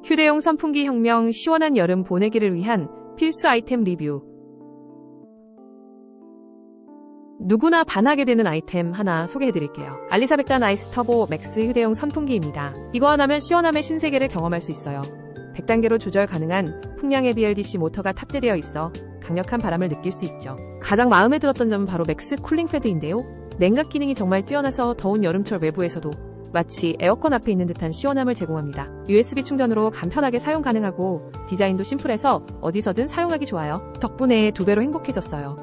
휴대용 선풍기 혁명, 시원한 여름 보내기를 위한 필수 아이템 리뷰. 누구나 반하게 되는 아이템 하나 소개해드릴게요. 알리사 백단 아이스 터보 맥스 휴대용 선풍기입니다. 이거 하나면 시원함의 신세계를 경험할 수 있어요. 100단계로 조절 가능한 풍량의 BLDC 모터가 탑재되어 있어 강력한 바람을 느낄 수 있죠. 가장 마음에 들었던 점은 바로 맥스 쿨링 패드인데요. 냉각 기능이 정말 뛰어나서 더운 여름철 외부에서도 마치 에어컨 앞에 있는 듯한 시원함을 제공합니다. USB 충전으로 간편하게 사용 가능하고 디자인도 심플해서 어디서든 사용하기 좋아요. 덕분에 2배로 행복해졌어요.